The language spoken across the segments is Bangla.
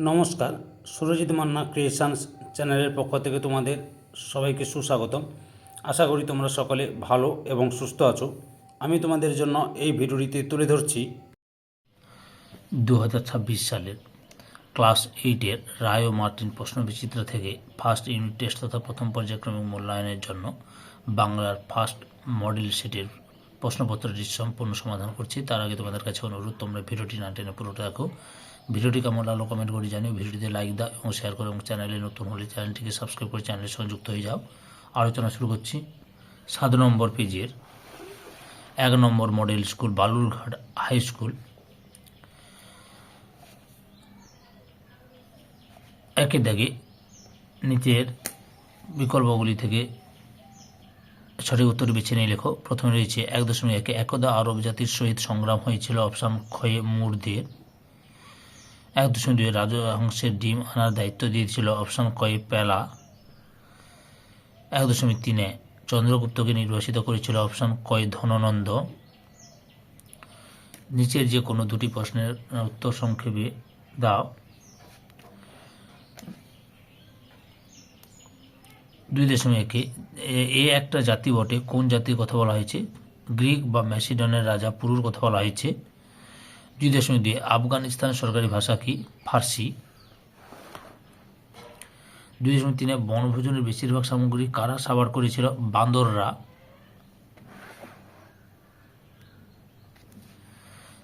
নমস্কার, সুরজিৎ মান্না ক্রিয়েশনস চ্যানেলের পক্ষ থেকে তোমাদের সবাইকে সুস্বাগতম। আশা করি তোমরা সকলে ভালো এবং সুস্থ আছো। আমি তোমাদের জন্য এই ভিডিওটিতে তুলে ধরছি 2026 সালের ক্লাস 8-এর রায় ও মার্টিন প্রশ্নবিচিত্র থেকে ফার্স্ট ইউনিট টেস্ট তথা প্রথম পর্যায়ক্রমিক মূল্যায়নের জন্য বাংলার ফার্স্ট মডেল সেটের প্রশ্নপত্রটি সম্পূর্ণ সমাধান করছি। তার আগে তোমাদের কাছে অনুরোধ, তোমরা ভিডিওটি না টেনে পুরোটা দেখো। ভিডিওটি কেমন লাগলো কমেন্ট করে জানিও। ভিডিওটিতে লাইক দাও এবং শেয়ার করো এবং চ্যানেলে নতুন হলে চ্যানেলটিকে সাবস্ক্রাইব করে চ্যানেলের সঙ্গে যুক্ত হয়ে যাও। আলোচনা শুরু করছি। 7 নম্বর পেজের 1 number model school Balurghat high school. একের দাগে নিচের বিকল্পগুলি থেকে সঠিক উত্তর বেছে নিয়ে লেখো। প্রথমে রয়েছে 1.1 একদা আরব জাতির সহিত সংগ্রাম হয়েছিল, অপশান ক্ষয়ে মুরদের। 1.2 রাজহংসের ডিম আনার দায়িত্ব দিয়েছিল, অপশান কয়ে পেলা। 1.3 চন্দ্রগুপ্তকে নির্বাসিত করেছিল, অপশান কয় ধননন্দ। নিচের যে কোনো দুটি প্রশ্নের উত্তর সংক্ষেপে দাও। 2.1 এ একটা জাতি বটে, কোন জাতির কথা বলা হয়েছে? গ্রিক বা ম্যাসিডনের রাজা পুরুর কথা বলা হয়েছে। 2.2 আফগানিস্তানের সরকারি ভাষা কি? ফার্সি। 2.3 বনভোজনের বেশিরভাগ সামগ্রী কারা সাবাড় করেছিল? বান্দররা।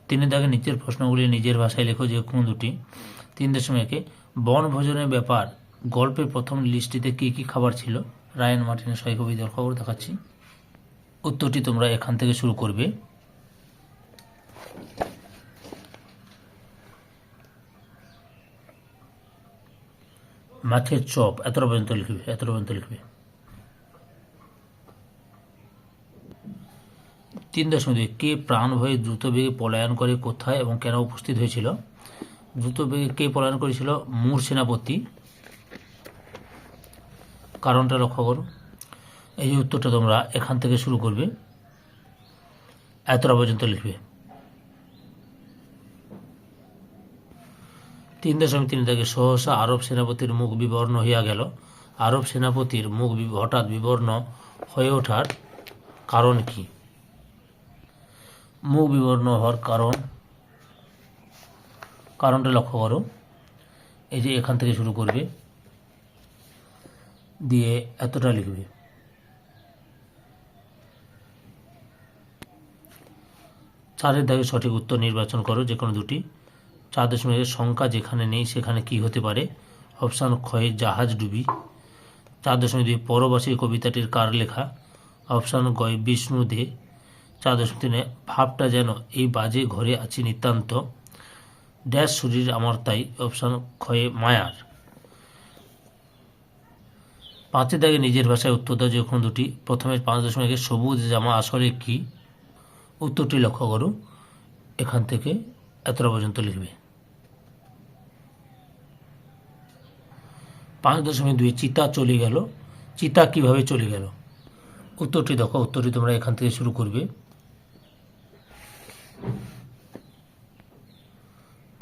3 দাগে নিচের প্রশ্নগুলি নিজের ভাষায় লেখো, যে কোনো দুটি। 3.1 বনভোজনের ব্যাপার গল্পের প্রথম লিস্টটিতে কী কী খাবার ছিল? রায়ান মার্টিনের সহায়ক কবিতার খবর দেখাচ্ছি। উত্তরটি তোমরা এখান থেকে শুরু করবে। মাছের চপ, এতটা পর্যন্ত লিখবে। 3.2 কে প্রাণ ভয়ে দ্রুত বেগে পলায়ন করে কোথায় এবং কেন উপস্থিত হয়েছিল? দ্রুত বেগে কে পলায়ন করেছিল? মুর সেনাপতি। কারণটা লক্ষ্য করো। এই যে উত্তরটা তোমরা এখান থেকে শুরু করবে, এতটা পর্যন্ত লিখবে। 3.3 থেকে সহসা আরব সেনাপতির মুখ বিবর্ণ হইয়া গেল। আরব সেনাপতির মুখ হঠাৎ বিবর্ণ হয়ে ওঠার কারণ কি? মুখ বিবর্ণ হওয়ার কারণটা লক্ষ্য করো। এই যে এখান থেকে শুরু করবে, দিয়ে এতটা লিখবে। 4 দাগে সঠিক উত্তর নির্বাচন করো, যে কোনো দুটি। 4.1 সংখ্যা যেখানে নেই সেখানে কি হতে পারে? অপশান ক্ষয়ে জাহাজ ডুবি। 4.2 পরবাসী কবিতাটির কার লেখা? অপশান গয় বিষ্ণু দে। 4.3 ভাবটা যেন এই বাজে ঘরে আছি নিতান্ত, ড্যাশ শরীর আমার তাই, অপশান ক্ষয়ে মায়ার। 5 দাগে নিজের ভাষায় উত্তর দাও, যে কোনো দুটি। প্রথমে 5.1 সবুজ জামা আসলে কি? উত্তরটি লক্ষ্য করো, এখান থেকে এতটা পর্যন্ত লিখবে। 5.2 চিতা চলে গেল, চিতা কিভাবে চলে গেল? উত্তরটি দেখো। উত্তরটি তোমরা এখান থেকে শুরু করবে,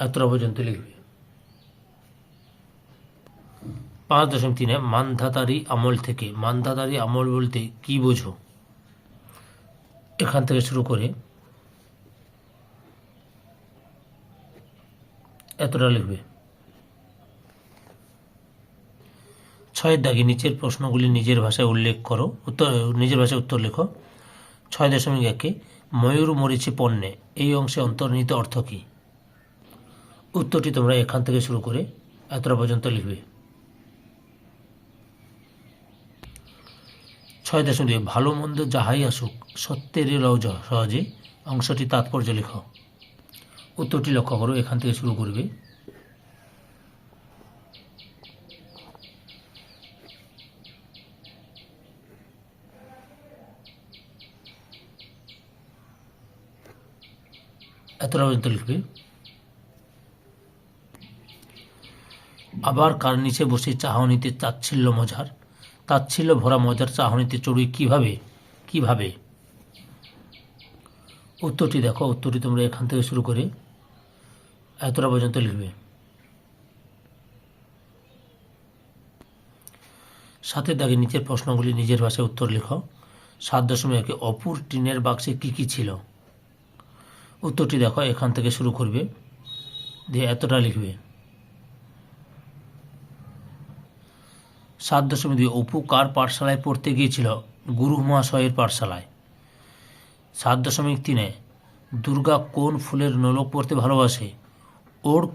এতটা পর্যন্ত লিখবে। 5.3 মানধাতারি আমল থেকে, মানধাতারি আমল বলতে কি বোঝো? এখান থেকে শুরু করে এতটা লিখবে। 6 দাগে নিচের প্রশ্নগুলি নিজের ভাষায় উল্লেখ করো, নিজের ভাষায় উত্তর লেখো। 6.1 ময়ূর মরিচে পণ্যে এই অংশে অন্তর্নিহিত অর্থ কী? উত্তরটি তোমরা এখান থেকে শুরু করে এতটা পর্যন্ত লিখবে। 6.2 ভালো মন্দ যাহাই আসুক সত্যের লও সহজে, অংশটি তাৎপর্য লেখো। উত্তরটি লক্ষ্য করো, এখান থেকে শুরু করবে। 17 পর্যন্ত লিখবে। আবার কার নিচে বসে চাহনিতে তাচ্ছিল্য মজার, তাচ্ছিল্য ভরা মজার চাহনিতে চড়ুই কিভাবে? উত্তরটি দেখো। উত্তরটি তোমরা এখান থেকে শুরু করে এতটা পর্যন্ত লিখবে। সাথে দাগে নিচের প্রশ্নগুলি নিজের ভাষায় উত্তর লেখো। 7.1 অপুর টিনের বাক্সে কি কি ছিল? উত্তরটি দেখো, এখান থেকে শুরু করবে, দিয়ে এতটা লিখবে। 7.2 অপু কার পাঠশালায় পড়তে গিয়েছিল? গুরু মহাশয়ের পাঠশালায়। 7.3 দুর্গা কোন ফুলের নোলক পড়তে ভালোবাসে? ওড়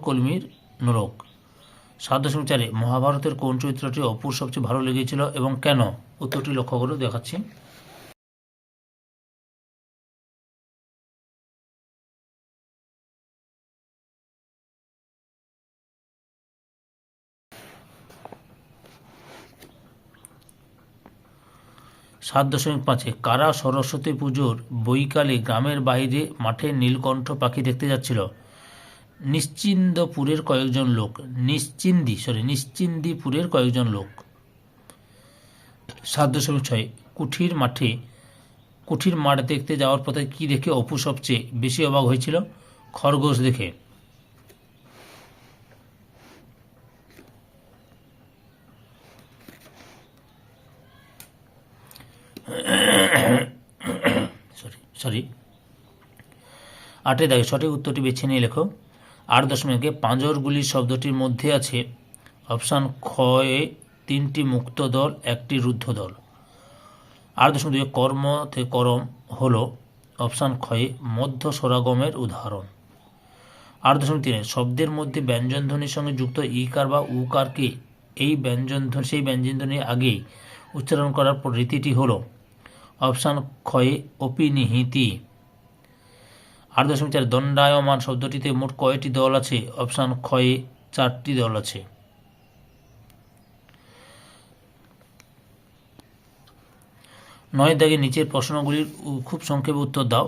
কলমির নোলক। 7.4 মহাভারতের কোন চরিত্রটি অপুর সবচেয়ে ভালো লেগেছিল এবং কেন? উত্তরটি লক্ষ্য করে দেখাচ্ছি। সাত দশমিক 5 কারা সরস্বতী পুজোর বৈকালে গ্রামের বাইরে মাঠে নীলকণ্ঠ পাখি দেখতে যাচ্ছিল? নিশ্চিন্দিপুরের কয়েকজন লোক। 7.6 কুঠির মাঠ দেখতে যাওয়ার পথে কি দেখে অপু সবচেয়ে বেশি অবাক হয়েছিল? খরগোশ দেখে। 8 দাগে সঠিক উত্তরটি বেছে নিয়ে লেখো। 8.1 পাঁজরগুলি শব্দটির মধ্যে আছে অপশান খ এ 3টি মুক্ত দল, 1টি রুদ্ধ দল। 8.2 কর্ম থেকে করম হল অপশান খ এ মধ্য স্বরাগমের উদাহরণ। 8.3 শব্দের মধ্যে ব্যঞ্জনধ্বনির সঙ্গে যুক্ত ইকার বা উকারকে সেই ব্যঞ্জনধ্বনির আগেই উচ্চারণ করার রীতিটি হল অপশান খ এ অপিনিহিতি। 8.4 দণ্ডায়মান শব্দটিতে মোট কয়টি দল আছে? অপশান খ এ 4টি দল আছে। 9 দাগে নিচের প্রশ্নগুলির খুব সংক্ষেপে উত্তর দাও।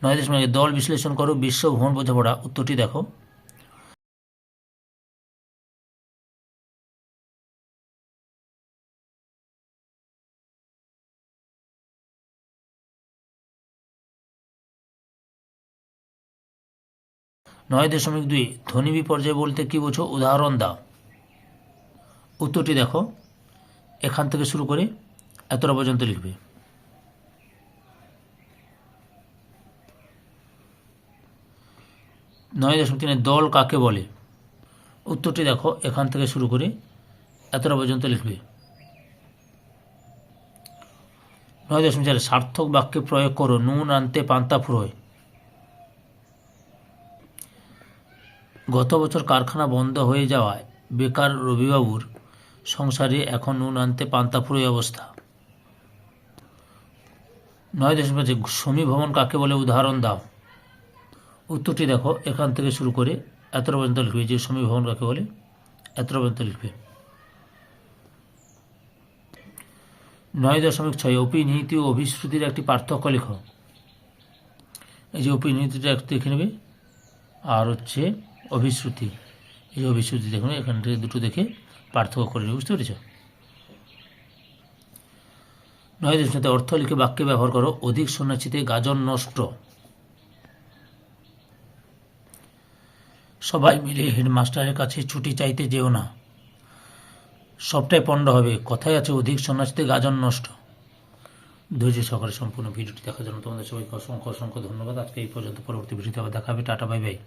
9.1 দল বিশ্লেষণ করো, বিশ্বভ্রমণ বোঝাপড়া। উত্তরটি দেখো। 9.2 ধ্বনি বিপর্যয় বলতে কি বোঝো? উদাহরণ দাও। উত্তরটি দেখো, এখান থেকে শুরু করে এতটা পর্যন্ত লিখবে। 9.3 দল কাকে বলে? উত্তরটি দেখো, এখান থেকে শুরু করে এতটা পর্যন্ত লিখবে। 9.4 সার্থক বাক্যে প্রয়োগ করো, নুন আনতে পান্তা ফুরোয়। গত বছর কারখানা বন্ধ হয়ে যাওয়ায় বেকার রবিবাবুর সংসারে এখন নুন আনতে পান্তা ফুরোয় অবস্থা। 9.5 সমীভবন কাকে বলে? উদাহরণ দাও। উত্তরটি দেখো, এখান থেকে শুরু করে এতটা পর্যন্ত লিখবে। যে সমীভবন কাকে বলে এতটা পর্যন্ত লিখবে। 9.6 অপিনিহিতি ও অভিশ্রুতির একটি পার্থক্য লেখো। এই যে অপিনিহিতিটা একটু দেখে নেবে, আর হচ্ছে অভিশ্রুতি। এই যে অভিশ্রুতি দেখুন, এখান থেকে দুটো দেখে পার্থক্য করে নেবে, বুঝতে পেরেছ? 9.7 অর্থ লিখে বাক্যে ব্যবহার করো, অধিক সন্ন্যাসীতে গাজন নষ্ট। সবাই মিলে হেডমাস্টারের কাছে ছুটি চাইতে যেও না, সবটাই পণ্ড হবে। কথায় আছে অধিক সন্ন্যাসীতে গাজন নষ্ট। ধৈর্য সহকারে সম্পূর্ণ ভিডিওটি দেখার জন্য তোমাদের সবাইকে অসংখ্য ধন্যবাদ। আজকে এই পর্যন্ত, পরবর্তী ভিডিওতে আবার দেখা হবে। Tata, bye bye.